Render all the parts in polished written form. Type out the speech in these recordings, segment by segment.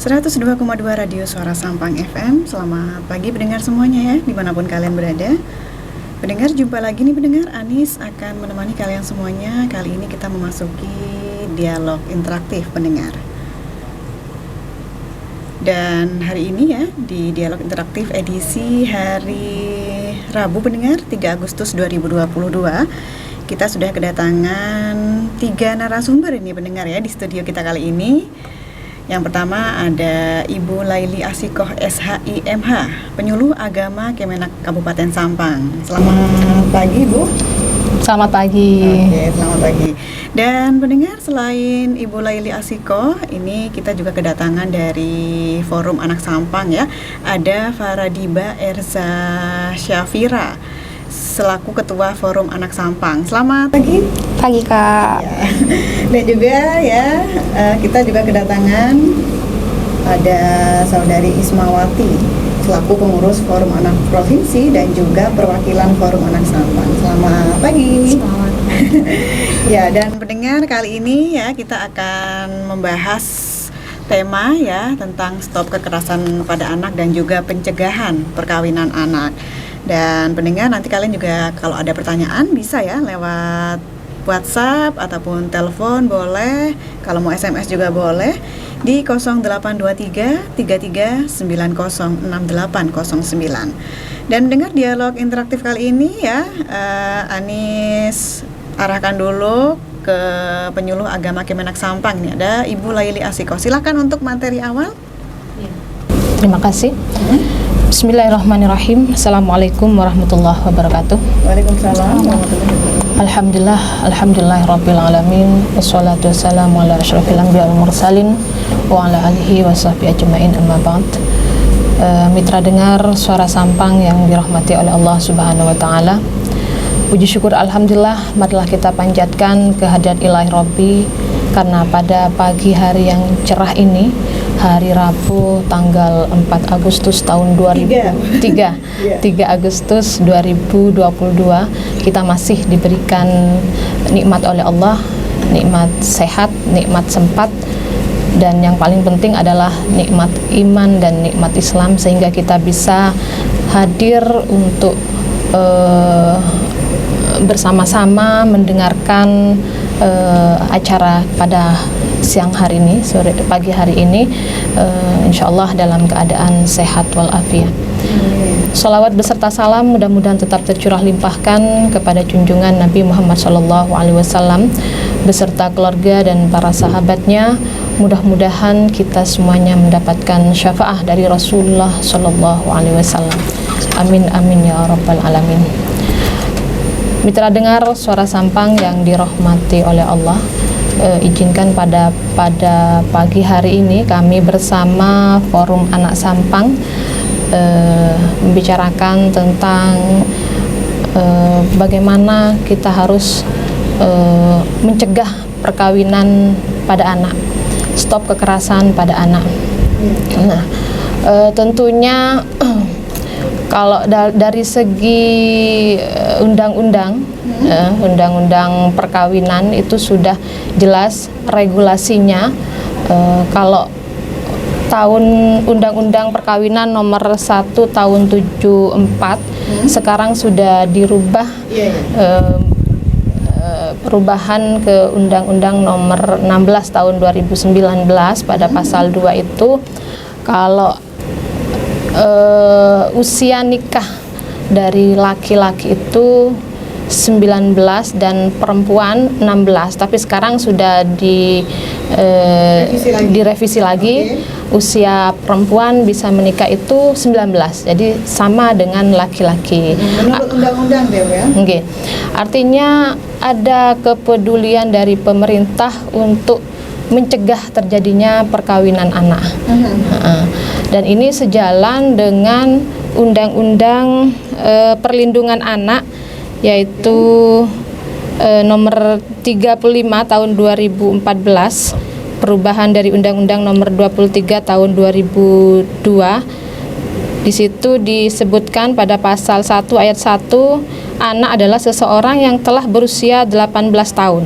102,2 Radio Suara Sampang FM. Selamat pagi pendengar semuanya ya, dimanapun kalian berada. Pendengar, jumpa lagi nih pendengar. Anis akan menemani kalian semuanya. Kali ini kita memasuki dialog interaktif pendengar. Dan hari ini ya, di dialog interaktif edisi hari Rabu pendengar 3 Agustus 2022, kita sudah kedatangan 3 narasumber ini pendengar ya di studio kita kali ini. Yang pertama ada Ibu Laili Asikoh SHIMH, penyuluh agama Kemenak Kabupaten Sampang. Selamat pagi Bu. Selamat pagi. Oke, selamat pagi. Dan pendengar, selain Ibu Laili Asikoh, ini kita juga kedatangan dari Forum Anak Sampang ya. Ada Faradiba Erza Syafira selaku Ketua Forum Anak Sampang. Selamat pagi. Pagi Kak. Ya. Dan juga ya, kita juga kedatangan ada Saudari Ismawati selaku pengurus Forum Anak Provinsi dan juga perwakilan Forum Anak Sampang. Selamat pagi. Selamat. Ya, dan pendengar, kali ini ya kita akan membahas tema ya tentang stop kekerasan pada anak dan juga pencegahan perkawinan anak. Dan pendengar, nanti kalian juga kalau ada pertanyaan bisa ya lewat WhatsApp ataupun telepon boleh, kalau mau SMS juga boleh di 0823 33 90 6809. Dan mendengar dialog interaktif kali ini ya, Anis arahkan dulu ke penyuluh agama Kemenak Sampang. Ini ada Ibu Laili Asikoh. Silakan untuk materi awal. Terima kasih. Bismillahirrahmanirrahim. Assalamualaikum warahmatullahi wabarakatuh. Waalaikumsalam warahmatullahi wabarakatuh. Alhamdulillahirabbil alamin. Wassalatu wassalamu ala asyrofil anbiya wal mursalin wa ala alihi wa sahbihi ajmain, amma ba'd. Mitra dengar Suara Sampang yang dirahmati oleh Allah Subhanahu wa taala. Puji syukur alhamdulillah, marilah kita panjatkan kehadirat Ilahi Rabbi, karena pada pagi hari yang cerah ini, hari Rabu tanggal 4 Agustus tahun 2003 Agustus 2022, kita masih diberikan nikmat oleh Allah, nikmat sehat, nikmat sempat, dan yang paling penting adalah nikmat iman dan nikmat Islam, sehingga kita bisa hadir untuk bersama-sama mendengarkan acara pada siang hari ini, pagi hari ini, insyaallah dalam keadaan sehat walafiat. Salawat beserta salam mudah-mudahan tetap tercurah limpahkan kepada junjungan Nabi Muhammad SAW beserta keluarga dan para sahabatnya. Mudah-mudahan kita semuanya mendapatkan syafaat dari Rasulullah SAW. Amin amin ya rabbal alamin. Mitra dengar Suara Sampang yang dirahmati oleh Allah, izinkan pada pagi hari ini kami bersama Forum Anak Sampang membicarakan tentang bagaimana kita harus mencegah perkawinan pada anak, stop kekerasan pada anak. Nah, tentunya kalau dari segi undang-undang perkawinan itu sudah jelas regulasinya. Kalau Undang-Undang Perkawinan nomor 1 tahun 74 sekarang sudah dirubah, perubahan ke Undang-Undang nomor 16 tahun 2019 pada pasal 2 itu, kalau usia nikah dari laki-laki itu 19 dan perempuan 16, tapi sekarang sudah direvisi lagi. Usia perempuan bisa menikah itu 19, jadi sama dengan laki-laki. Menurut undang-undang ya. Okay. Artinya ada kepedulian dari pemerintah untuk mencegah terjadinya perkawinan anak. Dan ini sejalan dengan Undang-Undang Perlindungan Anak, yaitu nomor 35 tahun 2014, perubahan dari Undang-Undang nomor 23 tahun 2002. Di situ disebutkan pada pasal 1 ayat 1, anak adalah seseorang yang telah berusia 18 tahun.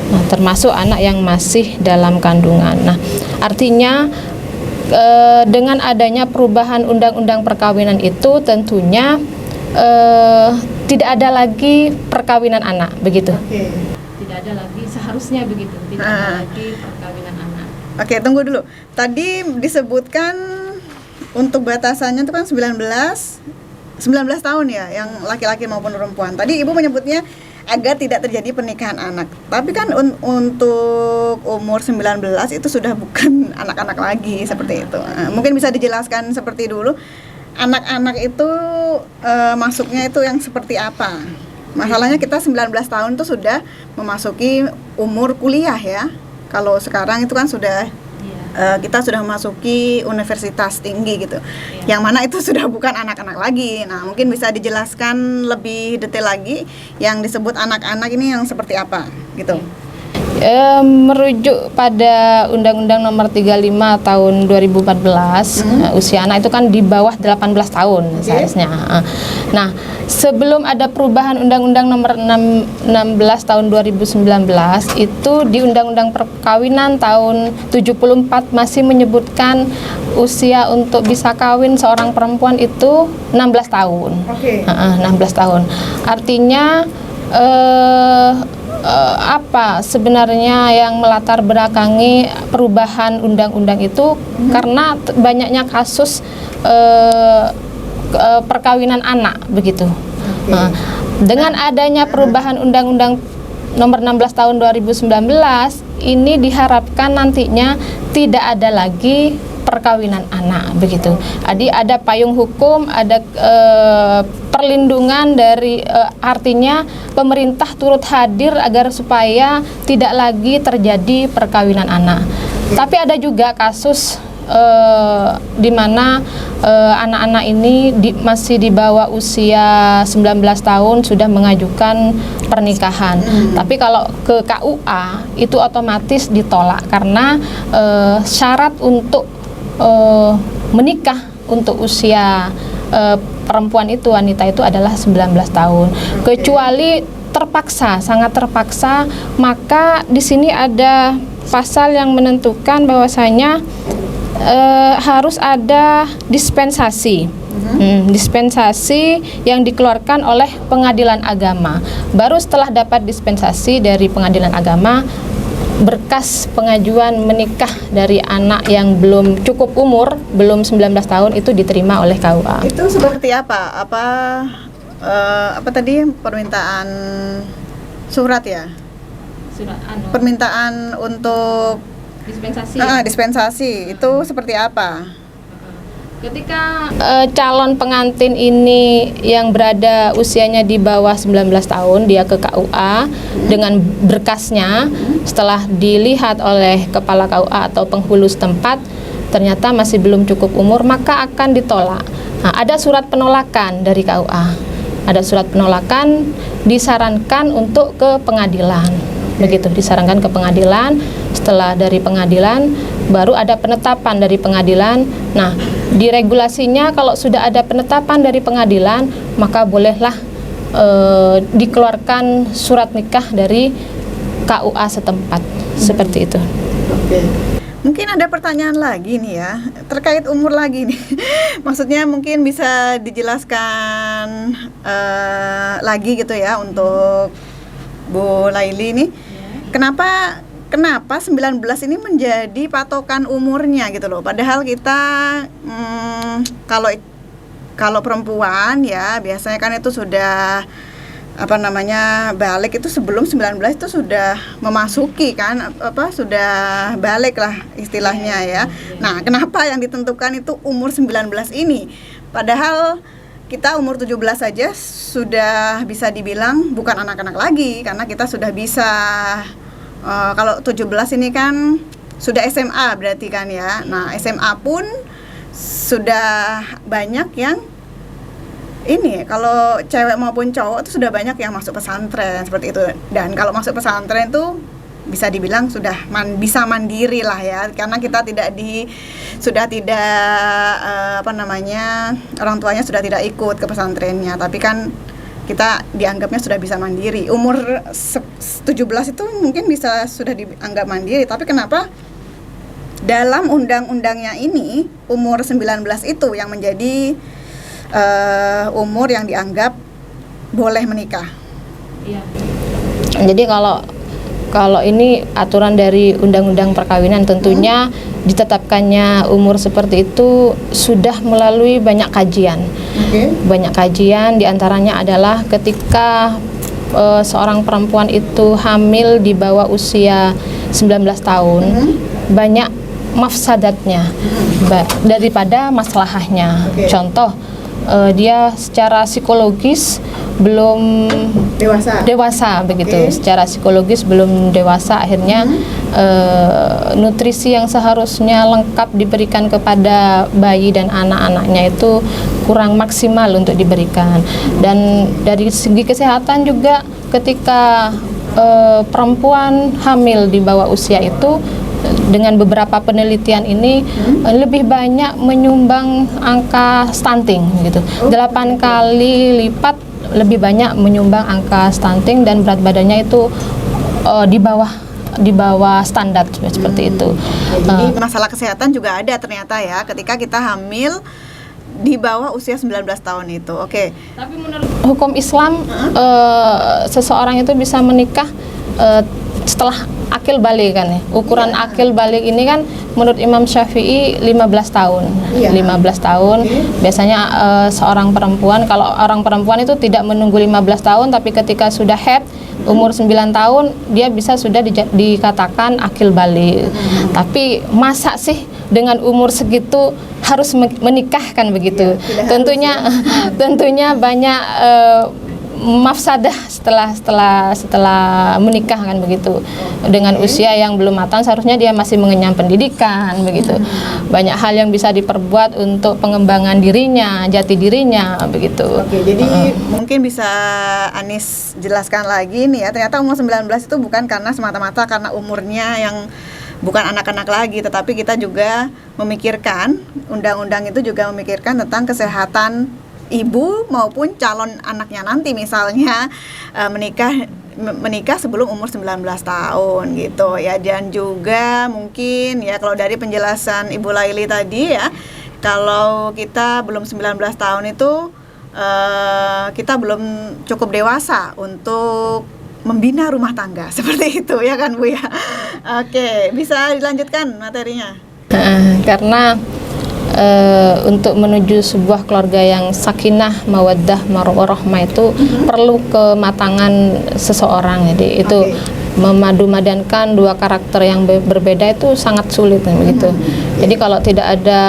Nah, termasuk anak yang masih dalam kandungan. Nah, artinya dengan adanya perubahan undang-undang perkawinan itu tentunya tidak ada lagi perkawinan anak, begitu. Oke. Tidak ada lagi, seharusnya begitu, tidak ada lagi perkawinan anak. Oke, tunggu dulu. Tadi disebutkan untuk batasannya itu kan 19 tahun ya, yang laki-laki maupun perempuan. Tadi Ibu menyebutnya agar tidak terjadi pernikahan anak. Tapi kan untuk umur 19 itu sudah bukan anak-anak lagi seperti itu. Mungkin bisa dijelaskan seperti dulu. Anak-anak itu masuknya itu yang seperti apa? Masalahnya kita 19 tahun itu sudah memasuki umur kuliah ya. Kalau sekarang itu kan sudah kita sudah memasuki universitas tinggi gitu. Yang mana itu sudah bukan anak-anak lagi. Nah, mungkin bisa dijelaskan lebih detail lagi yang disebut anak-anak ini yang seperti apa gitu. Merujuk pada Undang-Undang Nomor 35 Tahun 2014, usia anak itu kan di bawah 18 tahun seharusnya. Nah, sebelum ada perubahan Undang-Undang Nomor 16 Tahun 2019 itu di Undang-Undang Perkawinan tahun 74 masih menyebutkan usia untuk bisa kawin seorang perempuan itu 16 tahun. 16 tahun. Artinya apa sebenarnya yang melatar belakangi perubahan undang-undang itu karena banyaknya kasus perkawinan anak begitu. Dengan adanya perubahan undang-undang nomor 16 tahun 2019 ini diharapkan nantinya tidak ada lagi perkawinan anak begitu. Jadi ada payung hukum, ada perlindungan dari artinya pemerintah turut hadir agar supaya tidak lagi terjadi perkawinan anak. Tapi ada juga kasus di mana anak-anak ini masih di bawah usia 19 tahun sudah mengajukan pernikahan. Tapi kalau ke KUA itu otomatis ditolak karena syarat untuk menikah untuk usia perempuan itu, wanita itu adalah 19 tahun. Kecuali terpaksa, sangat terpaksa, maka di sini ada pasal yang menentukan bahwasanya harus ada dispensasi. Dispensasi yang dikeluarkan oleh pengadilan agama. Baru setelah dapat dispensasi dari pengadilan agama, berkas pengajuan menikah dari anak yang belum cukup umur, belum 19 tahun itu diterima oleh KUA. Itu seperti apa? Apa tadi permintaan surat ya? Surat permintaan untuk dispensasi. Dispensasi itu seperti apa? Ketika calon pengantin ini yang berada usianya di bawah 19 tahun, dia ke KUA dengan berkasnya, setelah dilihat oleh kepala KUA atau penghulu setempat, ternyata masih belum cukup umur, maka akan ditolak. Nah, ada surat penolakan dari KUA. Ada surat penolakan, disarankan untuk ke pengadilan. Begitu, disarankan ke pengadilan. Setelah dari pengadilan baru ada penetapan dari pengadilan. Nah, di regulasinya kalau sudah ada penetapan dari pengadilan, maka bolehlah dikeluarkan surat nikah dari KUA setempat. Seperti itu. Oke. Mungkin ada pertanyaan lagi nih ya, terkait umur lagi nih. Maksudnya mungkin bisa dijelaskan lagi gitu ya untuk Bu Laili nih. Kenapa 19 ini menjadi patokan umurnya gitu loh. Padahal kita kalau perempuan ya biasanya kan itu sudah balik itu sebelum 19 itu sudah memasuki kan sudah balik lah istilahnya ya. Nah, kenapa yang ditentukan itu umur 19 ini? Padahal kita umur 17 saja sudah bisa dibilang bukan anak-anak lagi karena kita sudah bisa kalau 17 ini kan sudah SMA berarti kan ya. Nah, SMA pun sudah banyak yang ini kalau cewek maupun cowok itu sudah banyak yang masuk pesantren seperti itu. Dan kalau masuk pesantren itu bisa dibilang sudah bisa mandiri lah ya, karena kita orang tuanya sudah tidak ikut ke pesantrennya, tapi kan kita dianggapnya sudah bisa mandiri. Umur 17 itu mungkin bisa sudah dianggap mandiri, tapi kenapa dalam undang-undangnya ini umur 19 itu yang menjadi umur yang dianggap boleh menikah. Jadi kalau ini aturan dari undang-undang perkawinan, tentunya ditetapkannya umur seperti itu sudah melalui banyak kajian. Banyak kajian, diantaranya adalah ketika seorang perempuan itu hamil di bawah usia 19 tahun, banyak mafsadatnya daripada maslahahnya. Contoh, dia secara psikologis belum dewasa begitu. Secara psikologis belum dewasa, akhirnya nutrisi yang seharusnya lengkap diberikan kepada bayi dan anak-anaknya itu kurang maksimal untuk diberikan. Dan dari segi kesehatan juga, ketika perempuan hamil di bawah usia itu, dengan beberapa penelitian ini lebih banyak menyumbang angka stunting gitu. 8 kali lipat lebih banyak menyumbang angka stunting, dan berat badannya itu di bawah standar seperti itu. Jadi masalah kesehatan juga ada ternyata ya ketika kita hamil di bawah usia 19 tahun itu. Tapi menurut hukum Islam, seseorang itu bisa menikah setelah akil balik kan ya. Ukuran akil balik ini kan menurut Imam Syafi'i 15 tahun. 15 tahun. Biasanya seorang perempuan, kalau orang perempuan itu tidak menunggu 15 tahun, tapi ketika sudah haid umur 9 tahun dia bisa sudah dikatakan akil balik. Tapi masa sih dengan umur segitu harus menikah kan begitu? Tentunya banyak mafsadah setelah menikah kan begitu. Dengan usia yang belum matang, seharusnya dia masih mengenyam pendidikan begitu. Banyak hal yang bisa diperbuat untuk pengembangan dirinya, jati dirinya begitu. Jadi mungkin bisa Anis jelaskan lagi nih ya, ternyata umur 19 itu bukan karena semata-mata karena umurnya yang bukan anak-anak lagi, tetapi kita juga memikirkan, undang-undang itu juga memikirkan tentang kesehatan ibu maupun calon anaknya nanti, misalnya menikah sebelum umur 19 tahun gitu ya. Dan juga mungkin ya, kalau dari penjelasan Ibu Laili tadi ya, kalau kita belum 19 tahun itu kita belum cukup dewasa untuk membina rumah tangga seperti itu ya kan Bu ya. Bisa dilanjutkan materinya. Karena untuk menuju sebuah keluarga yang sakinah, mawaddah, warahmah itu perlu kematangan seseorang. Jadi itu memadu-madankan dua karakter yang berbeda itu sangat sulit begitu. Jadi kalau tidak ada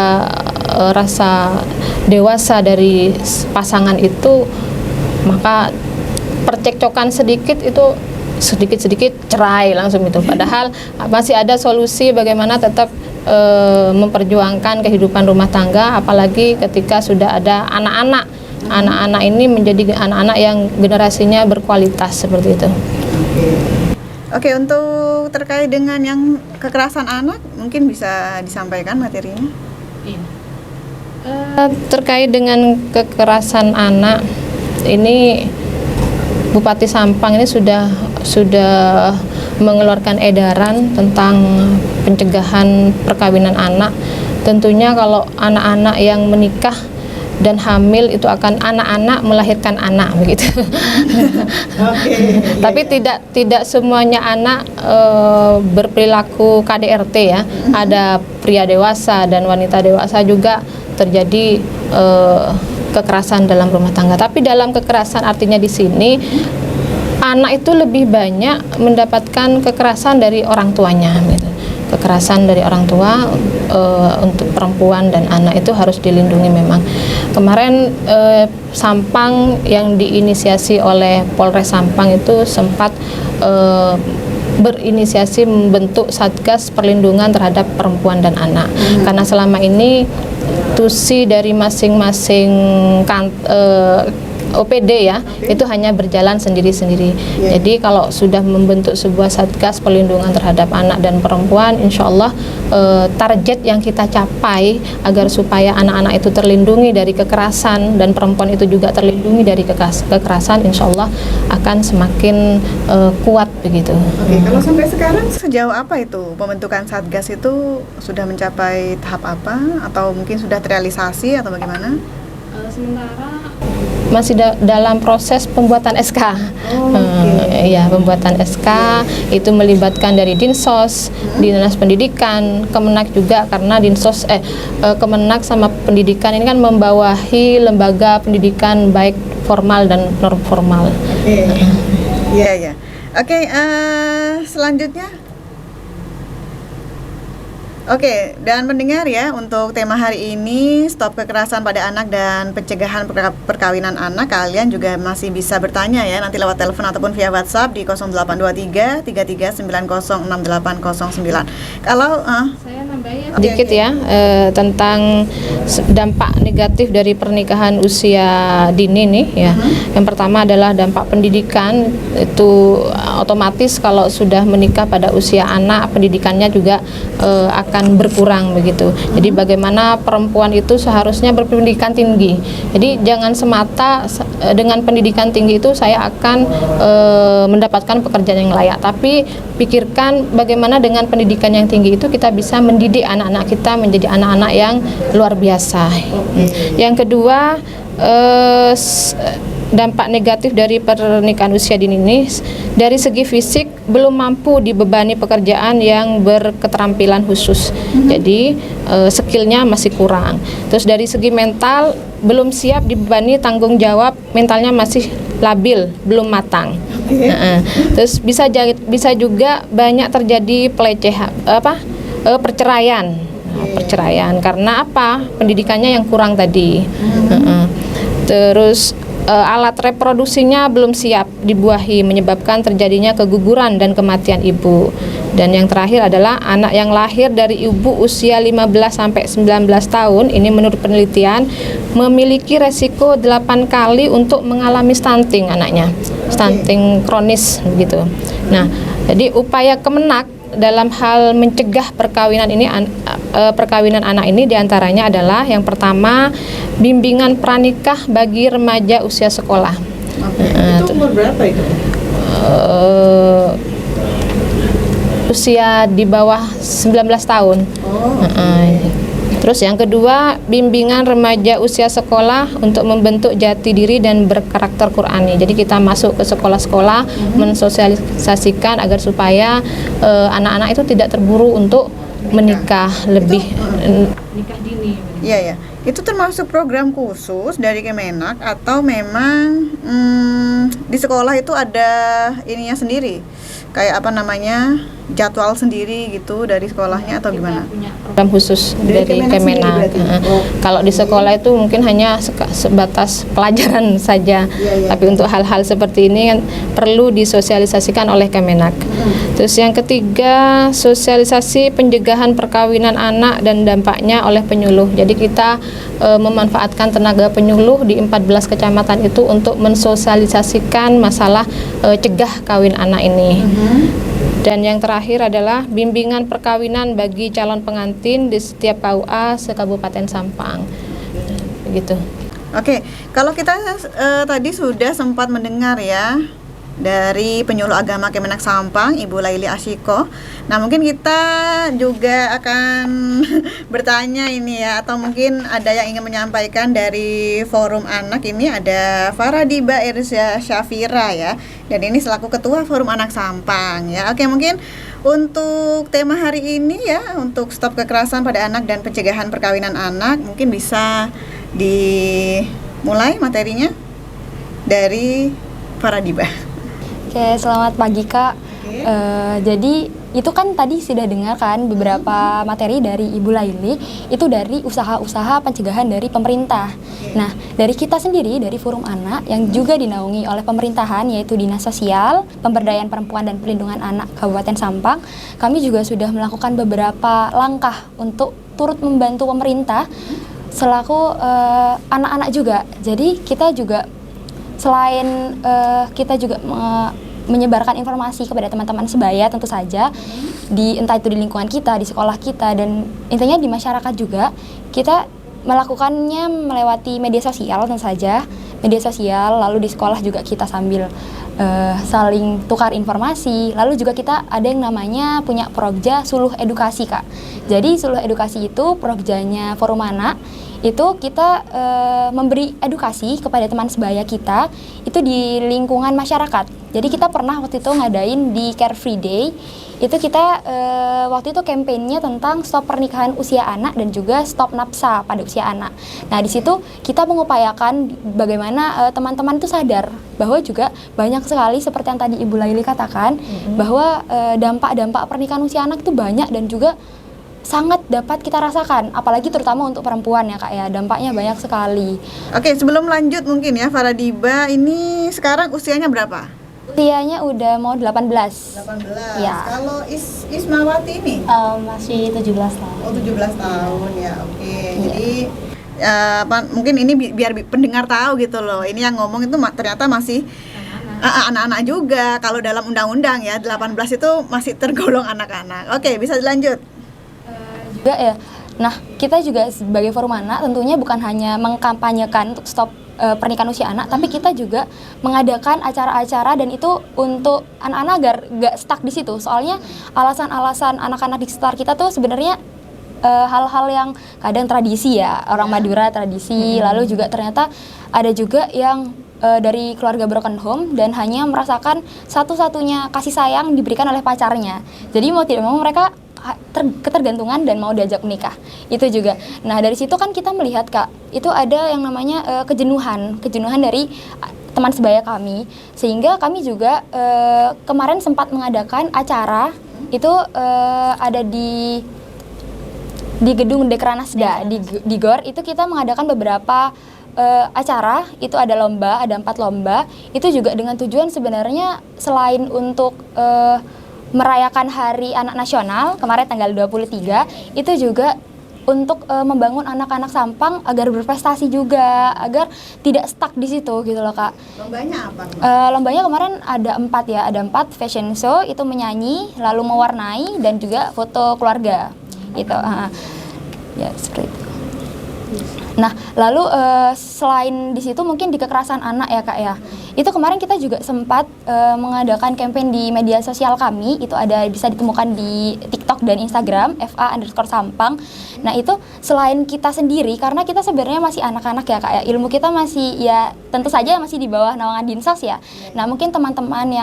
rasa dewasa dari pasangan itu, maka percekcokan sedikit itu sedikit cerai langsung itu. Padahal masih ada solusi bagaimana tetap memperjuangkan kehidupan rumah tangga, apalagi ketika sudah ada anak-anak. Anak-anak ini menjadi anak-anak yang generasinya berkualitas seperti itu. Untuk terkait dengan yang kekerasan anak, mungkin bisa disampaikan materinya. Terkait dengan kekerasan anak ini, Bupati Sampang ini sudah mengeluarkan edaran tentang pencegahan perkawinan anak. Tentunya kalau anak-anak yang menikah dan hamil itu akan anak-anak melahirkan anak begitu. Tapi tidak semuanya anak berperilaku KDRT ya. Ada pria dewasa dan wanita dewasa juga terjadi kekerasan dalam rumah tangga. Tapi dalam kekerasan artinya di sini anak itu lebih banyak mendapatkan kekerasan dari orang tuanya gitu. Kekerasan dari orang tua untuk perempuan dan anak itu harus dilindungi memang. Kemarin Sampang yang diinisiasi oleh Polres Sampang itu sempat berinisiasi membentuk Satgas Perlindungan Terhadap Perempuan dan Anak. Karena selama ini tusi dari masing-masing OPD ya, itu hanya berjalan sendiri-sendiri. Jadi kalau sudah membentuk sebuah satgas perlindungan terhadap anak dan perempuan, insya Allah target yang kita capai agar supaya anak-anak itu terlindungi dari kekerasan dan perempuan itu juga terlindungi dari kekerasan, insya Allah akan semakin kuat begitu. Oke, kalau sampai sekarang sejauh apa itu pembentukan satgas itu sudah mencapai tahap apa, atau mungkin sudah terrealisasi atau bagaimana? Sementara masih dalam proses pembuatan SK. Ya, pembuatan SK itu melibatkan dari Dinsos, Dinas Pendidikan, Kemenak juga, karena Kemenak sama pendidikan ini kan membawahi lembaga pendidikan baik formal dan non formal. Iya, ya. Oke, selanjutnya. Oke, dan mendengar ya, untuk tema hari ini stop kekerasan pada anak dan pencegahan perkawinan anak, kalian juga masih bisa bertanya ya, nanti lewat telepon ataupun via WhatsApp di 0823 33906809. Kalau saya nambahin sedikit ya, tentang dampak negatif dari pernikahan usia dini nih ya. Yang pertama adalah dampak pendidikan, itu otomatis kalau sudah menikah pada usia anak, pendidikannya juga akan berkurang begitu. Jadi bagaimana perempuan itu seharusnya berpendidikan tinggi. Jadi jangan semata dengan pendidikan tinggi itu saya akan mendapatkan pekerjaan yang layak, tapi pikirkan bagaimana dengan pendidikan yang tinggi itu kita bisa mendidik anak-anak kita menjadi anak-anak yang luar biasa. Yang kedua, dampak negatif dari pernikahan usia dini ini, dari segi fisik belum mampu dibebani pekerjaan yang berketerampilan khusus. Jadi skillnya masih kurang. Terus dari segi mental belum siap dibebani tanggung jawab, mentalnya masih labil, belum matang. Terus bisa juga banyak terjadi perceraian. Perceraian karena apa? Pendidikannya yang kurang tadi. Terus alat reproduksinya belum siap dibuahi, menyebabkan terjadinya keguguran dan kematian ibu. Dan yang terakhir adalah anak yang lahir dari ibu usia 15 sampai 19 tahun ini menurut penelitian memiliki resiko 8 kali untuk mengalami stunting anaknya. Stunting kronis begitu. Nah, jadi upaya Kemenak dalam hal mencegah perkawinan anak ini diantaranya adalah yang pertama, bimbingan pranikah bagi remaja usia sekolah. Itu umur berapa itu? Usia di bawah 19 tahun. Terus yang kedua, bimbingan remaja usia sekolah untuk membentuk jati diri dan berkarakter Qur'ani. Jadi kita masuk ke sekolah-sekolah, mensosialisasikan agar supaya anak-anak itu tidak terburu untuk menikah nikah dini. Iya, ya. Itu termasuk program khusus dari Kemenak atau memang di sekolah itu ada ininya sendiri? Kayak apa namanya, jadwal sendiri gitu dari sekolahnya atau gimana? Punya program khusus dari Kemenak. Kalau di sekolah itu mungkin hanya sebatas pelajaran saja, tapi untuk hal-hal seperti ini kan perlu disosialisasikan oleh Kemenak. Terus yang ketiga, sosialisasi pencegahan perkawinan anak dan dampaknya oleh penyuluh. Jadi kita memanfaatkan tenaga penyuluh di 14 kecamatan itu untuk mensosialisasikan masalah cegah kawin anak ini. Dan yang terakhir adalah bimbingan perkawinan bagi calon pengantin di setiap KUA se-Kabupaten Sampang. Begitu. Oke, kalau kita tadi sudah sempat mendengar ya dari penyuluh agama Kemenak Sampang, Ibu Laili Asyiko. Nah, mungkin kita juga akan bertanya ini ya, atau mungkin ada yang ingin menyampaikan dari Forum Anak ini, ada Faradiba Irsya Syafira ya. Dan ini selaku Ketua Forum Anak Sampang ya. Oke, mungkin untuk tema hari ini ya, untuk stop kekerasan pada anak dan pencegahan perkawinan anak, mungkin bisa dimulai materinya dari Faradiba. Oke, selamat pagi Kak. Jadi itu kan tadi sudah dengar kan beberapa materi dari Ibu Laili, itu dari usaha-usaha pencegahan dari pemerintah. Nah, dari kita sendiri, dari Forum Anak yang juga dinaungi oleh pemerintahan, yaitu Dinas Sosial, Pemberdayaan Perempuan dan Perlindungan Anak Kabupaten Sampang, kami juga sudah melakukan beberapa langkah untuk turut membantu pemerintah selaku anak-anak juga. Jadi kita juga selain kita juga menyebarkan informasi kepada teman-teman sebaya tentu saja entah itu di lingkungan kita, di sekolah kita, dan intinya di masyarakat juga, kita melakukannya melewati media sosial tentu saja, media sosial, lalu di sekolah juga kita sambil saling tukar informasi. Lalu juga kita ada yang namanya punya Progja Suluh Edukasi, Kak. Jadi Suluh Edukasi itu Progjanya Forum Anak, itu kita memberi edukasi kepada teman sebaya kita itu di lingkungan masyarakat. Jadi kita pernah waktu itu ngadain di Carefree Day, itu kita waktu itu kampanyenya tentang stop pernikahan usia anak dan juga stop nafsa pada usia anak. Nah di situ kita mengupayakan bagaimana teman-teman itu sadar bahwa juga banyak sekali seperti yang tadi Ibu Laili katakan, bahwa dampak-dampak pernikahan usia anak itu banyak dan juga sangat dapat kita rasakan, apalagi terutama untuk perempuan ya Kak ya, dampaknya banyak sekali. Oke, sebelum lanjut mungkin ya, Faradiba ini sekarang usianya berapa? Usianya udah mau 18. 18. Ya. Kalau Ismawati ini? Masih 17 tahun. Oh, 17 tahun ya. Oke. Jadi mungkin ini biar pendengar tahu gitu loh. Ini yang ngomong itu ternyata masih anak-anak juga. Kalau dalam undang-undang ya 18 itu masih tergolong anak-anak. Oke, bisa dilanjut. Juga ya. Nah, kita juga sebagai Forum Anak tentunya bukan hanya mengkampanyekan untuk stop pernikahan usia anak, tapi kita juga mengadakan acara-acara dan itu untuk anak-anak agar gak stuck di situ. Soalnya alasan-alasan anak-anak di sekitar kita tuh sebenarnya hal-hal yang kadang tradisi ya, orang Madura tradisi, lalu juga ternyata ada juga yang dari keluarga broken home dan hanya merasakan satu-satunya kasih sayang diberikan oleh pacarnya. Jadi mau tidak mau mereka ketergantungan dan mau diajak menikah, itu juga. Nah dari situ kan kita melihat Kak, itu ada yang namanya kejenuhan dari teman sebaya kami, sehingga kami juga kemarin sempat mengadakan acara itu ada di gedung Dekranasda di GOR, itu kita mengadakan beberapa acara, itu ada 4 lomba, itu juga dengan tujuan sebenarnya selain untuk merayakan Hari Anak Nasional kemarin tanggal 23, itu juga untuk membangun anak-anak Sampang agar berprestasi juga, agar tidak stuck di situ gitu loh Kak. Lombanya apa? Lombanya kemarin ada 4 ya, ada 4 fashion show, itu menyanyi, lalu mewarnai dan juga foto keluarga gitu. Ya seperti itu. Nah, lalu selain di situ mungkin di kekerasan anak ya Kak ya. Itu kemarin kita juga sempat mengadakan campaign di media sosial kami, itu bisa ditemukan di TikTok dan Instagram @fa_sampang. Nah, itu selain kita sendiri, karena kita sebenarnya masih anak-anak ya Kak ya. Ilmu kita masih ya tentu saja masih di bawah naungan Dinsos ya. Nah, mungkin teman-teman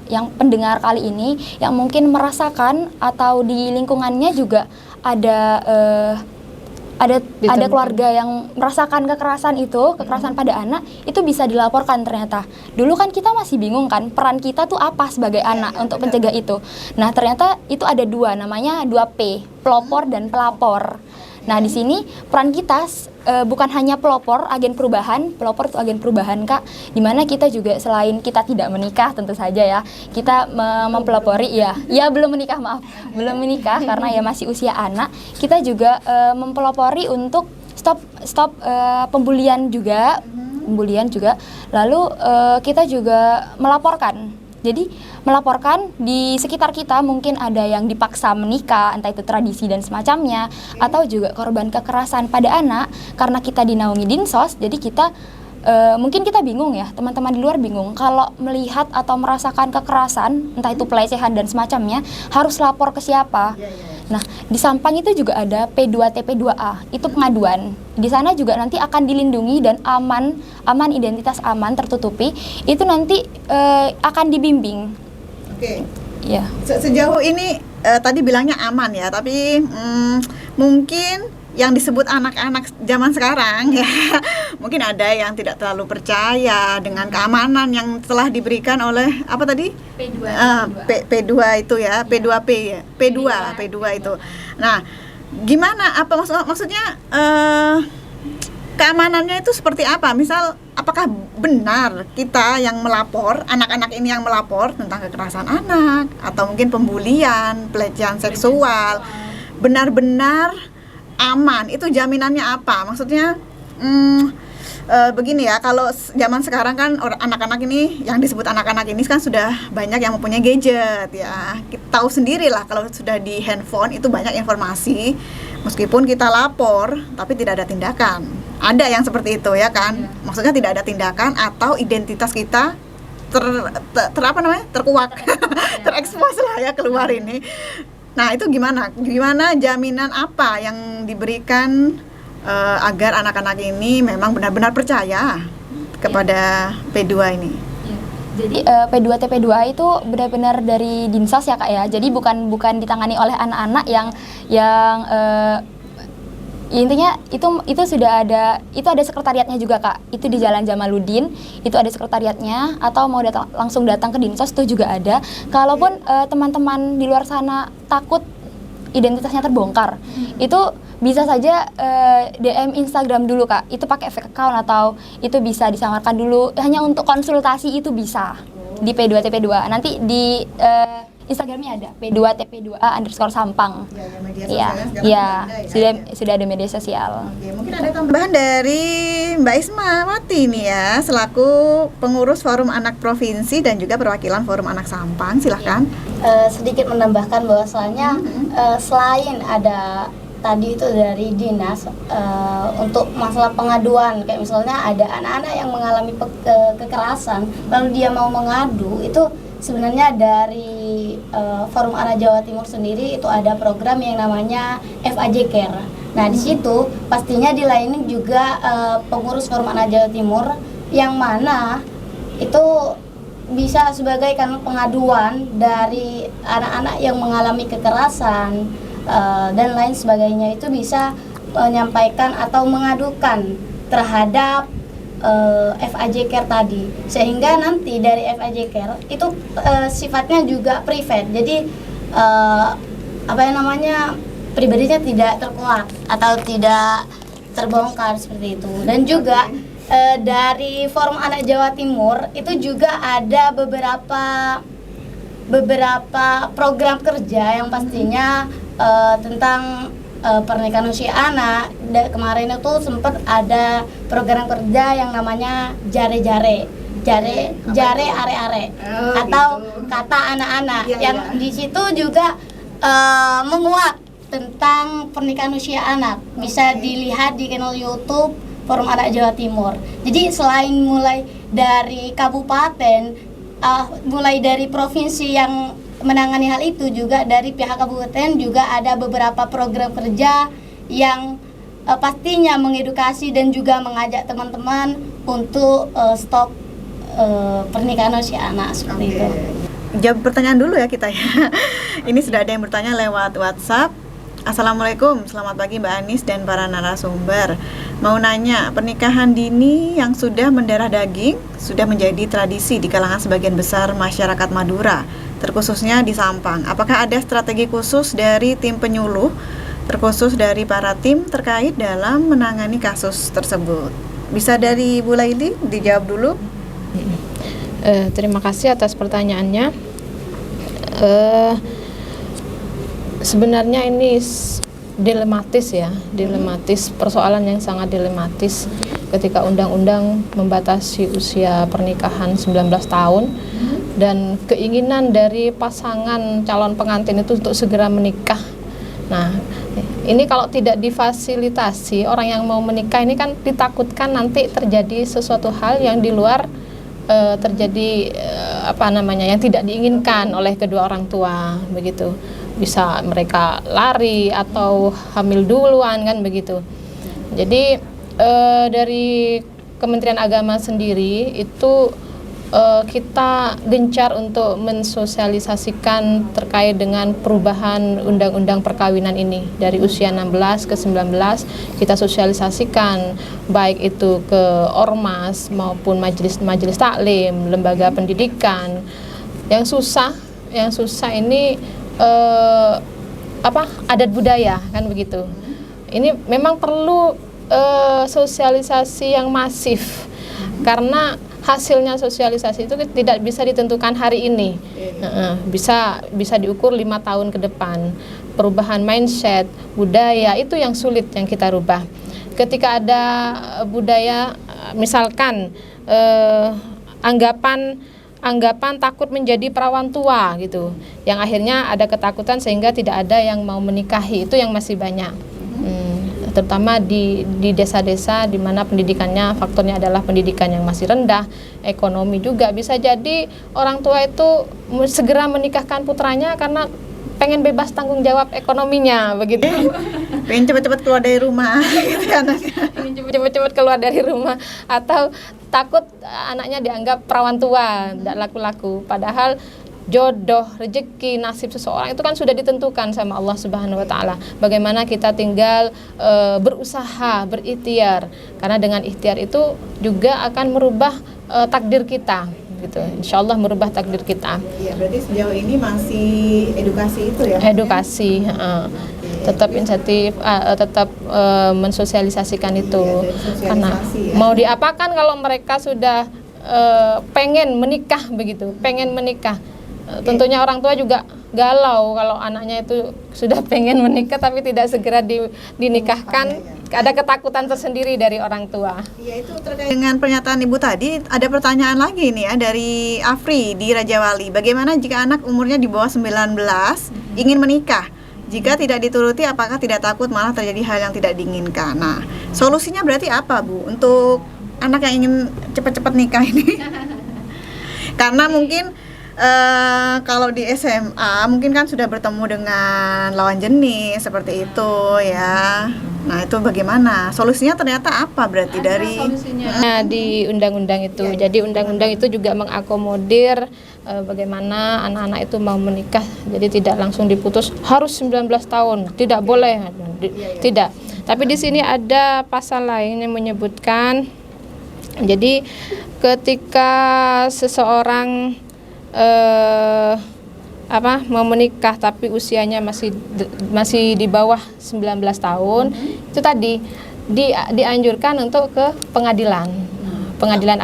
yang pendengar kali ini yang mungkin merasakan atau di lingkungannya juga ada keluarga yang merasakan kekerasan pada anak, itu bisa dilaporkan ternyata. Dulu kan kita masih bingung kan peran kita tuh apa sebagai anak untuk pencegah itu. Nah ternyata itu ada 2, namanya 2P, pelopor dan pelapor. Nah di sini peran kita bukan hanya pelopor itu agen perubahan Kak, dimana kita juga selain kita tidak menikah tentu saja ya, kita mempelopori belum menikah karena ya masih usia anak, kita juga mempelopori untuk stop pembulian juga, lalu kita juga melaporkan. Jadi melaporkan di sekitar kita mungkin ada yang dipaksa menikah, entah itu tradisi dan semacamnya, atau juga korban kekerasan pada anak karena kita dinaungi Dinsos. Jadi kita mungkin kita bingung ya, teman-teman di luar bingung kalau melihat atau merasakan kekerasan, entah itu pelecehan dan semacamnya, harus lapor ke siapa. Nah, di Sampang itu juga ada P2T P2A, itu pengaduan. Di sana juga nanti akan dilindungi dan aman, identitas aman, tertutupi. Itu nanti akan dibimbing. Oke. Ya. Sejauh ini tadi bilangnya aman ya, tapi mungkin yang disebut anak-anak zaman sekarang ya, mungkin ada yang tidak terlalu percaya dengan keamanan yang telah diberikan oleh apa tadi? P2 itu ya, P2P ya, P2 itu. Nah, gimana? Apa maksudnya keamanannya itu seperti apa? Misal, apakah benar kita yang melapor, anak-anak ini yang melapor tentang kekerasan anak atau mungkin pembulian, pelecehan seksual, benar-benar aman? Itu jaminannya apa? Maksudnya begini ya, kalau zaman sekarang kan anak-anak ini, yang disebut anak-anak ini kan sudah banyak yang mempunyai gadget ya. Kita tahu sendiri lah kalau sudah di handphone itu banyak informasi. Meskipun kita lapor, tapi tidak ada tindakan. Ada yang seperti itu ya kan. Maksudnya tidak ada tindakan atau identitas kita terkuak, terekspos lah ya keluar ini. Nah itu gimana jaminan apa yang diberikan agar anak-anak ini memang benar-benar percaya kepada P2 ini? Jadi P2 TP2A itu benar-benar dari Dinsos ya Kak ya. Jadi bukan ditangani oleh anak-anak yang intinya itu sudah ada, itu ada sekretariatnya juga Kak. Itu di Jalan Jamaluddin, itu ada sekretariatnya, atau mau langsung datang ke Dinsos itu juga ada. Kalaupun teman-teman di luar sana takut identitasnya terbongkar, itu bisa saja DM Instagram dulu Kak. Itu pakai fake account atau itu bisa disamarkan dulu. Hanya untuk konsultasi itu bisa di P2 TP2. Nanti di Instagramnya ada P2TP2A_Sampang. Sudah ada media sosial. Oke, mungkin ada tambahan dari Mbak Ismawati nih ya, selaku pengurus Forum Anak Provinsi dan juga perwakilan Forum Anak Sampang. Silahkan. Sedikit menambahkan bahwasanya selain ada tadi itu dari dinas untuk masalah pengaduan, kayak misalnya ada anak-anak yang mengalami kekerasan lalu dia mau mengadu, itu sebenarnya dari Forum Anak Jawa Timur sendiri itu ada program yang namanya FAJ Care. Nah di situ pastinya dilayani juga pengurus Forum Anak Jawa Timur, yang mana itu bisa sebagai kan pengaduan dari anak-anak yang mengalami kekerasan dan lain sebagainya, itu bisa menyampaikan atau mengadukan terhadap FAJ Care tadi, sehingga nanti dari FAJ Care itu sifatnya juga private, jadi pribadinya tidak terkuak atau tidak terbongkar seperti itu. Dan juga dari Forum Anak Jawa Timur itu juga ada beberapa program kerja yang pastinya tentang pernikahan usia anak. Kemarin itu sempat ada program kerja yang namanya jare are atau gitu. Kata anak-anak, Ya, yang ya. di situ juga menguak tentang pernikahan usia anak. Bisa dilihat di channel YouTube Forum Anak Jawa Timur. Jadi selain mulai dari kabupaten, mulai dari provinsi yang menangani hal itu, juga dari pihak kabupaten juga ada beberapa program kerja yang pastinya mengedukasi dan juga mengajak teman-teman untuk stop pernikahan usia anak seperti itu. Jawab pertanyaan dulu ya kita ya. Ini sudah ada yang bertanya lewat WhatsApp. Assalamualaikum, selamat pagi Mbak Anis dan para narasumber. Mau nanya, pernikahan dini yang sudah mendarah daging sudah menjadi tradisi di kalangan sebagian besar masyarakat Madura, terkhususnya di Sampang. Apakah ada strategi khusus dari tim penyuluh, terkhusus dari para tim terkait dalam menangani kasus tersebut? Bisa dari Bu Laili dijawab dulu. Terima kasih atas pertanyaannya. Sebenarnya ini dilematis ya, persoalan yang sangat dilematis ketika undang-undang membatasi usia pernikahan 19 tahun dan keinginan dari pasangan calon pengantin itu untuk segera menikah. Nah, ini kalau tidak difasilitasi, orang yang mau menikah ini kan ditakutkan nanti terjadi sesuatu hal yang di luar yang tidak diinginkan oleh kedua orang tua, begitu. Bisa mereka lari atau hamil duluan kan begitu. Jadi dari Kementerian Agama sendiri itu kita gencar untuk mensosialisasikan terkait dengan perubahan undang-undang perkawinan ini dari usia 16 ke 19. Kita sosialisasikan baik itu ke ormas maupun majelis taklim, lembaga pendidikan. Yang susah ini adat budaya kan begitu. Ini memang perlu sosialisasi yang masif, karena hasilnya sosialisasi itu tidak bisa ditentukan hari ini, bisa diukur 5 tahun ke depan. Perubahan mindset, budaya itu yang sulit yang kita rubah. Ketika ada budaya misalkan anggapan takut menjadi perawan tua gitu, yang akhirnya ada ketakutan sehingga tidak ada yang mau menikahi, itu yang masih banyak. Terutama di desa-desa di mana pendidikannya, faktornya adalah pendidikan yang masih rendah, ekonomi juga. Bisa jadi orang tua itu segera menikahkan putranya karena pengen bebas tanggung jawab ekonominya begitu. Pengen cepat-cepat keluar dari rumah gitu kan. Cepat-cepat keluar dari rumah, atau takut anaknya dianggap perawan tua, tidak laku-laku. Padahal jodoh, rezeki, nasib seseorang itu kan sudah ditentukan sama Allah Subhanahu wa taala. Bagaimana kita tinggal berusaha, berikhtiar. Karena dengan ikhtiar itu juga akan merubah takdir kita gitu. Insyaallah merubah takdir kita. Iya, berarti sejauh ini masih edukasi itu ya? Edukasi, tetap inisiatif, tetap mensosialisasikan itu. Iya, Karena ya. mau diapakan kalau mereka sudah pengen menikah begitu, pengen menikah. Tentunya orang tua juga galau kalau anaknya itu sudah pengen menikah tapi tidak segera dinikahkan. Ada ketakutan tersendiri dari orang tua. Iya, itu terkait dengan pernyataan Ibu tadi. Ada pertanyaan lagi nih ya dari Afri di Raja Wali. Bagaimana jika anak umurnya di bawah 19 ingin menikah? Jika tidak dituruti, apakah tidak takut malah terjadi hal yang tidak diinginkan? Nah, solusinya berarti apa, Bu, untuk anak yang ingin cepat-cepat nikah ini? Karena mungkin kalau di SMA mungkin kan sudah bertemu dengan lawan jenis seperti itu ya. Nah, itu bagaimana? Solusinya ternyata apa berarti dari Nah, di undang-undang itu. Jadi undang-undang itu juga mengakomodir bagaimana anak-anak itu mau menikah. Jadi tidak langsung diputus harus 19 tahun, tidak boleh. Tidak. Tapi di sini ada pasal lain yang menyebutkan, jadi ketika seseorang mau menikah tapi usianya masih di bawah 19 tahun, itu tadi dianjurkan untuk ke pengadilan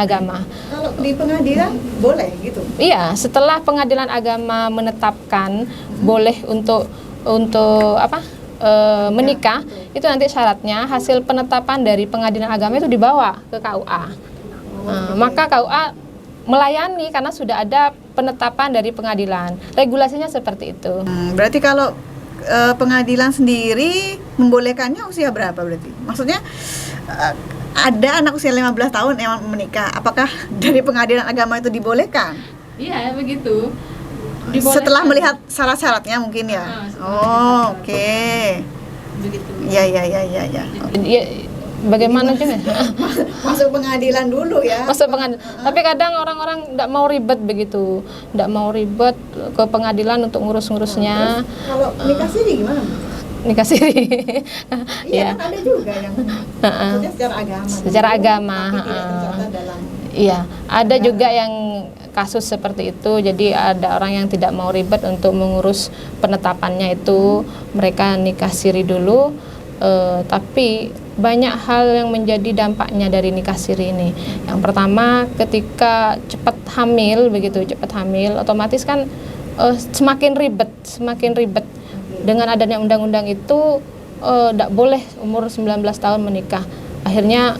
agama. kalau di pengadilan boleh gitu? Iya, setelah pengadilan agama menetapkan boleh untuk menikah, itu nanti syaratnya hasil penetapan dari pengadilan agama itu dibawa ke KUA. Maka KUA melayani karena sudah ada penetapan dari pengadilan. Regulasinya seperti itu. Berarti kalau pengadilan sendiri membolehkannya usia berapa berarti? Maksudnya ada anak usia 15 tahun yang menikah, apakah dari pengadilan agama itu dibolehkan? Iya, begitu. Setelah melihat syarat-syaratnya mungkin ya. Oke. Begitu. Ya. Ya, bagaimana juga? Masuk pengadilan dulu ya. Masuk pengadilan. Tapi kadang orang-orang tidak mau ribet begitu, tidak mau ribet ke pengadilan untuk ngurus-ngurusnya. Kalau nikah siri gimana? Nikah siri. Iya, kan ada juga yang maksudnya secara agama. Secara agama. Tapi tidak tercatat dalam. Iya, ada juga yang kasus seperti itu. Jadi ada orang yang tidak mau ribet untuk mengurus penetapannya itu, mereka nikah siri dulu. Tapi banyak hal yang menjadi dampaknya dari nikah siri ini. Yang pertama, ketika cepat hamil otomatis kan semakin ribet. Dengan adanya undang-undang itu tidak boleh umur 19 tahun menikah. Akhirnya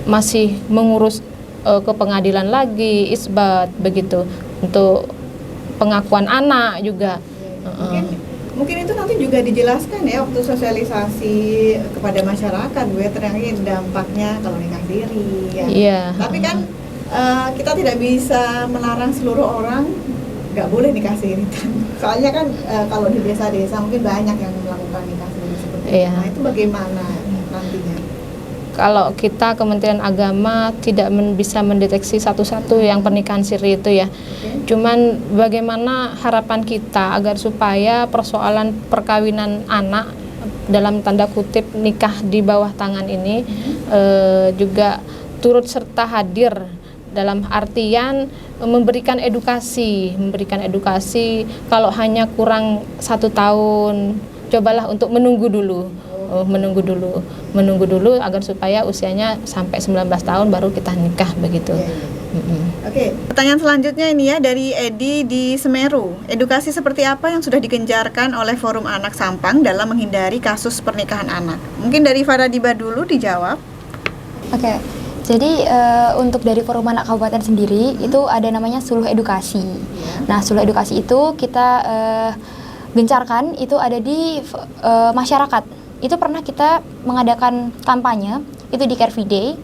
masih mengurus ke pengadilan lagi, isbat begitu, untuk pengakuan anak juga. Mungkin itu nanti juga dijelaskan ya waktu sosialisasi kepada masyarakat, gue terangin dampaknya kalau nikah siri ya. Iya. Tapi kan kita tidak bisa melarang seluruh orang nggak boleh nikah siri kan. Soalnya kan kalau di desa-desa mungkin banyak yang melakukan nikah siri seperti itu. Iya. Nah, itu bagaimana nantinya? Kalau kita Kementerian Agama tidak bisa mendeteksi satu-satu yang pernikahan siri itu ya. Cuman bagaimana harapan kita agar supaya persoalan perkawinan anak dalam tanda kutip nikah di bawah tangan ini juga turut serta hadir dalam artian memberikan edukasi. Kalau hanya kurang 1 tahun, cobalah untuk menunggu dulu agar supaya usianya sampai 19 tahun baru kita nikah begitu. Oke, pertanyaan selanjutnya ini ya dari Edi di Semeru. Edukasi seperti apa yang sudah digencarkan oleh Forum Anak Sampang dalam menghindari kasus pernikahan anak? Mungkin dari Faradiba dulu dijawab. Oke, Jadi untuk dari Forum Anak Kabupaten sendiri itu ada namanya Suluh Edukasi. Nah, Suluh Edukasi itu kita gencarkan itu ada di masyarakat. Itu pernah kita mengadakan kampanye itu di Care Free Day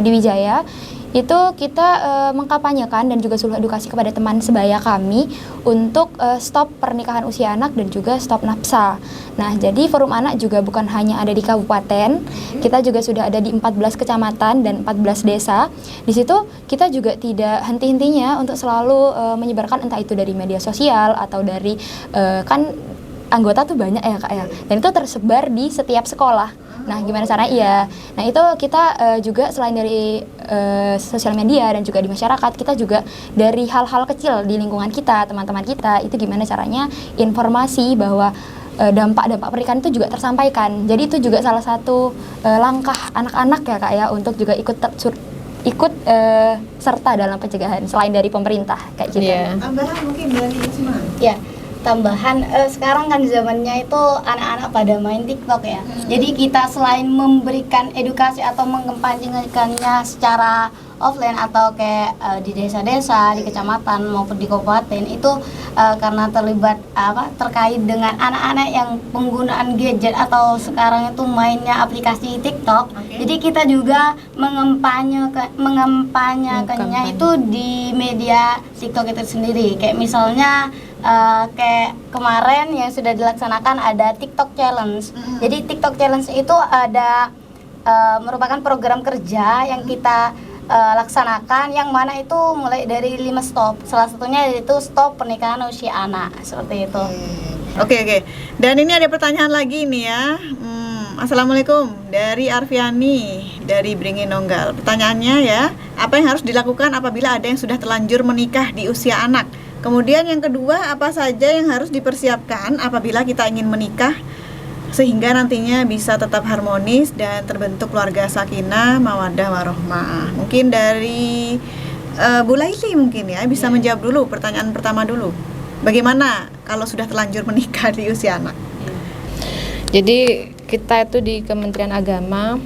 di Wijaya. Itu kita mengkampanyekan dan juga suluh edukasi kepada teman sebaya kami untuk stop pernikahan usia anak dan juga stop nafsa. Nah, jadi Forum Anak juga bukan hanya ada di kabupaten, kita juga sudah ada di 14 kecamatan dan 14 desa. Di situ kita juga tidak henti-hentinya untuk selalu menyebarkan entah itu dari media sosial atau dari kan anggota tuh banyak ya Kak ya. Dan itu tersebar di setiap sekolah. Nah, gimana caranya? Iya. Nah, itu kita juga selain dari sosial media dan juga di masyarakat, kita juga dari hal-hal kecil di lingkungan kita, teman-teman kita, itu gimana caranya informasi bahwa dampak-dampak pernikahan itu juga tersampaikan. Jadi itu juga salah satu langkah anak-anak ya Kak ya untuk juga ikut serta dalam pencegahan selain dari pemerintah kayak gitu. Iya. Tambahan mungkin dari Isma. Ya, tambahan sekarang kan zamannya itu anak-anak pada main TikTok ya. Jadi kita selain memberikan edukasi atau mengempanyekannya secara offline atau kayak di desa-desa, di kecamatan maupun di kabupaten itu karena terlibat terkait dengan anak-anak yang penggunaan gadget atau sekarang itu mainnya aplikasi TikTok. Jadi kita juga mengempanyekannya itu di media TikTok itu sendiri. Kayak misalnya kayak kemarin yang sudah dilaksanakan ada TikTok Challenge. Jadi TikTok Challenge itu ada merupakan program kerja yang kita laksanakan, yang mana itu mulai dari 5 stop. Salah satunya yaitu stop pernikahan usia anak, seperti itu. Oke. Dan ini ada pertanyaan lagi nih ya. Assalamualaikum, dari Arfiani dari Bringin-Nonggal. Pertanyaannya ya, apa yang harus dilakukan apabila ada yang sudah terlanjur menikah di usia anak? Kemudian yang kedua, apa saja yang harus dipersiapkan apabila kita ingin menikah sehingga nantinya bisa tetap harmonis dan terbentuk keluarga sakinah, mawaddah, warohmah. Mungkin dari Bu Laili mungkin ya bisa menjawab dulu pertanyaan pertama dulu. Bagaimana kalau sudah terlanjur menikah di usia anak? Jadi kita itu di Kementerian Agama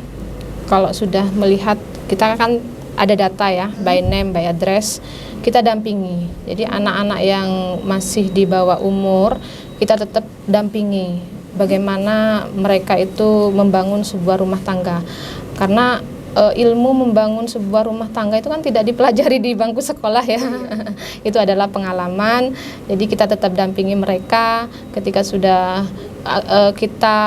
kalau sudah melihat, kita kan ada data ya, by name, by address, kita dampingi. Jadi anak-anak yang masih di bawah umur kita tetap dampingi bagaimana mereka itu membangun sebuah rumah tangga. Karena ilmu membangun sebuah rumah tangga itu kan tidak dipelajari di bangku sekolah ya. Itu adalah pengalaman. Jadi kita tetap dampingi mereka ketika sudah kita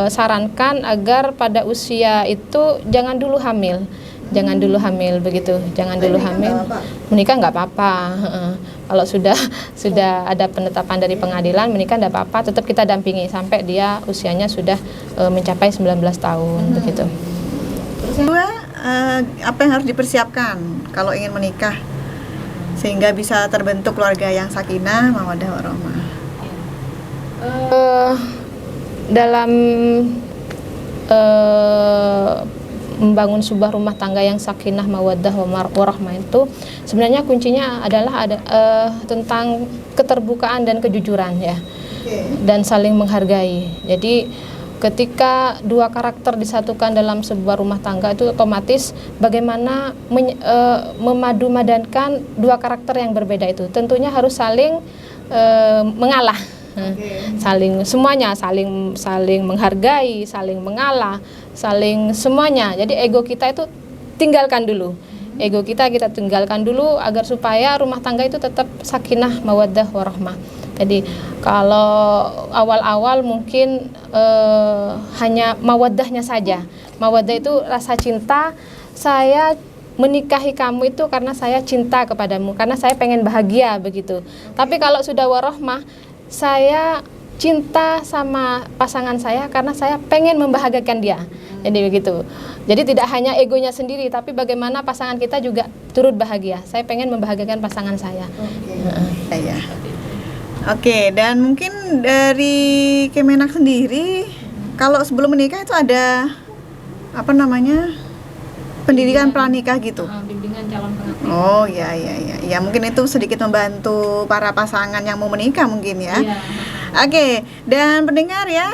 sarankan agar pada usia itu jangan dulu hamil. Jangan dulu hamil begitu. Jangan dulu hamil. Menikah nggak apa-apa. Kalau sudah ada penetapan dari pengadilan, menikah nggak apa-apa, tetap kita dampingi sampai dia usianya sudah mencapai 19 tahun begitu. Kedua, apa yang harus dipersiapkan kalau ingin menikah sehingga bisa terbentuk keluarga yang sakinah, mawaddah, warohmah? Dalam membangun sebuah rumah tangga yang sakinah, mawaddah, warohmah itu sebenarnya kuncinya adalah tentang keterbukaan dan kejujuran ya, dan saling menghargai. Jadi ketika dua karakter disatukan dalam sebuah rumah tangga itu otomatis bagaimana memadu-madankan dua karakter yang berbeda itu tentunya harus saling mengalah. Saling semuanya, saling menghargai, saling mengalah, saling semuanya. Jadi ego kita itu tinggalkan dulu. Ego kita tinggalkan dulu agar supaya rumah tangga itu tetap sakinah, mawaddah, warohmah. Jadi kalau awal-awal mungkin hanya mawaddahnya saja. Mawaddah itu rasa cinta, saya menikahi kamu itu karena saya cinta kepadamu, karena saya pengen bahagia begitu. Tapi kalau sudah warohmah, saya cinta sama pasangan saya karena saya pengen membahagiakan dia. Jadi begitu. Jadi tidak hanya egonya sendiri, tapi bagaimana pasangan kita juga turut bahagia. Saya pengen membahagiakan pasangan saya. Oke, dan mungkin dari Kemenak sendiri, kalau sebelum menikah itu ada pendidikan pranikah gitu. Bimbingan calon pengantin. Oh ya, mungkin itu sedikit membantu para pasangan yang mau menikah mungkin ya. Oke, dan pendengar ya,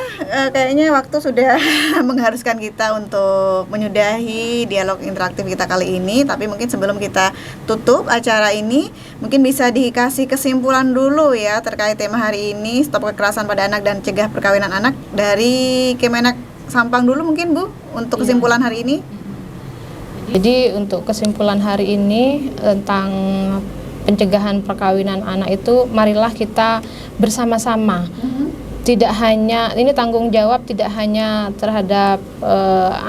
kayaknya waktu sudah mengharuskan kita untuk menyudahi dialog interaktif kita kali ini. Tapi mungkin sebelum kita tutup acara ini, mungkin bisa dikasih kesimpulan dulu ya terkait tema hari ini, stop kekerasan pada anak dan cegah perkawinan anak, dari Kemenak Sampang dulu mungkin Bu, untuk kesimpulan hari ini. Jadi untuk kesimpulan hari ini tentang pencegahan perkawinan anak itu, marilah kita bersama-sama. Tidak hanya, ini tanggung jawab tidak hanya terhadap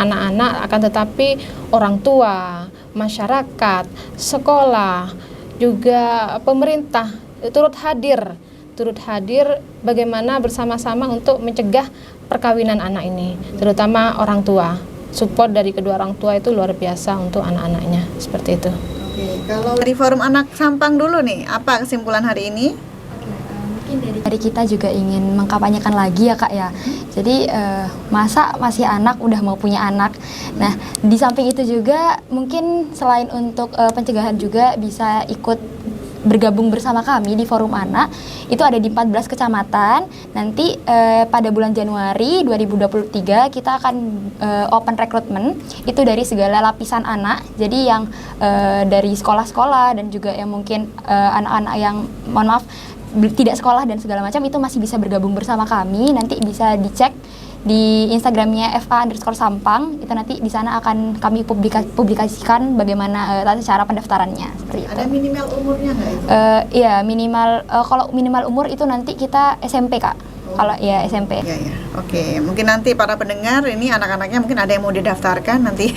anak-anak, akan tetapi orang tua, masyarakat, sekolah, juga pemerintah turut hadir bagaimana bersama-sama untuk mencegah perkawinan anak ini, terutama orang tua. Support dari kedua orang tua itu luar biasa untuk anak-anaknya, seperti itu. Oke, kalau dari Forum Anak Sampang dulu nih, apa kesimpulan hari ini? Mungkin dari kita juga ingin mengkampanyekan lagi ya Kak ya. Jadi masa masih anak udah mau punya anak. Nah, di samping itu juga mungkin selain untuk pencegahan juga bisa ikut bergabung bersama kami di Forum Anak. Itu ada di 14 kecamatan. Nanti pada bulan Januari 2023 kita akan open recruitment itu dari segala lapisan anak. Jadi yang dari sekolah-sekolah dan juga yang mungkin anak-anak yang mohon maaf tidak sekolah dan segala macam itu masih bisa bergabung bersama kami. Nanti bisa dicek di Instagramnya FA_Sampang. Itu nanti di sana akan kami publikasikan bagaimana tata cara pendaftarannya seperti itu. Ada minimal umurnya nggak itu? Iya minimal, kalau minimal umur itu nanti kita SMP Kak. Kalau ya SMP. Ya. Oke, mungkin nanti para pendengar ini anak-anaknya mungkin ada yang mau didaftarkan nanti.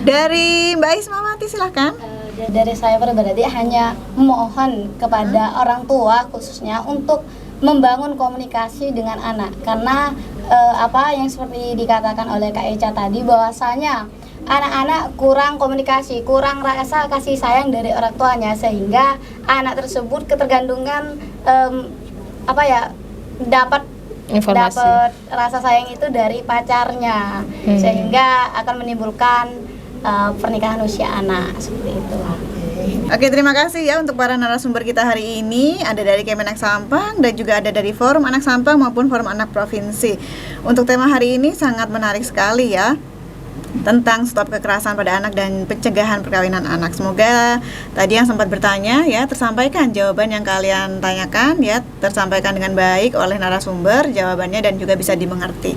Dari Mbak Ismawati silahkan. Dari saya pribadi hanya mohon kepada orang tua khususnya untuk membangun komunikasi dengan anak, karena apa yang seperti dikatakan oleh Kak Eca tadi, bahwasanya anak-anak kurang komunikasi, kurang rasa kasih sayang dari orang tuanya, sehingga anak tersebut ketergantungan dapat rasa sayang itu dari pacarnya, sehingga akan menimbulkan pernikahan usia anak seperti itu. Oke, terima kasih ya untuk para narasumber kita hari ini. Ada dari Kemenak Sampang dan juga ada dari Forum Anak Sampang maupun Forum Anak Provinsi. Untuk tema hari ini sangat menarik sekali ya, tentang stop kekerasan pada anak dan pencegahan perkawinan anak. Semoga tadi yang sempat bertanya ya tersampaikan jawaban yang kalian tanyakan ya, tersampaikan dengan baik oleh narasumber jawabannya dan juga bisa dimengerti.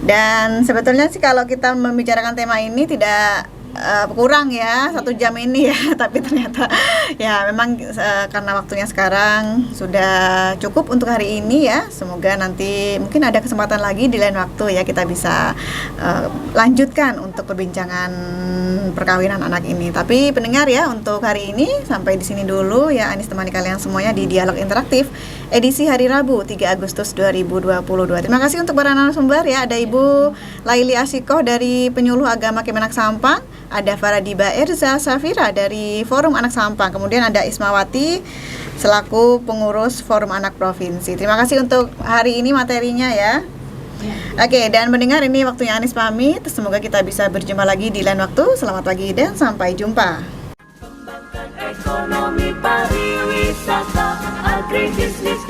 Dan sebetulnya sih kalau kita membicarakan tema ini tidak kurang ya 1 jam ini ya, tapi ternyata ya memang karena waktunya sekarang sudah cukup untuk hari ini ya. Semoga nanti mungkin ada kesempatan lagi di lain waktu ya kita bisa lanjutkan untuk perbincangan perkawinan anak ini. Tapi pendengar ya, untuk hari ini sampai di sini dulu ya. Anis temani kalian semuanya di Dialog Interaktif edisi hari Rabu 3 Agustus 2022. Terima kasih untuk para narasumber ya. Ada Ibu Laili Asikoh dari Penyuluh Agama Kemenak Sampang, ada Faradiba Erza Safira dari Forum Anak Sampang, kemudian ada Ismawati selaku pengurus Forum Anak Provinsi. Terima kasih untuk hari ini materinya ya. Oke, dan mendengar ini waktunya Anis pamit. Semoga kita bisa berjumpa lagi di lain waktu. Selamat pagi dan sampai jumpa. Kembangkan ekonomi pariwisata, agribisnis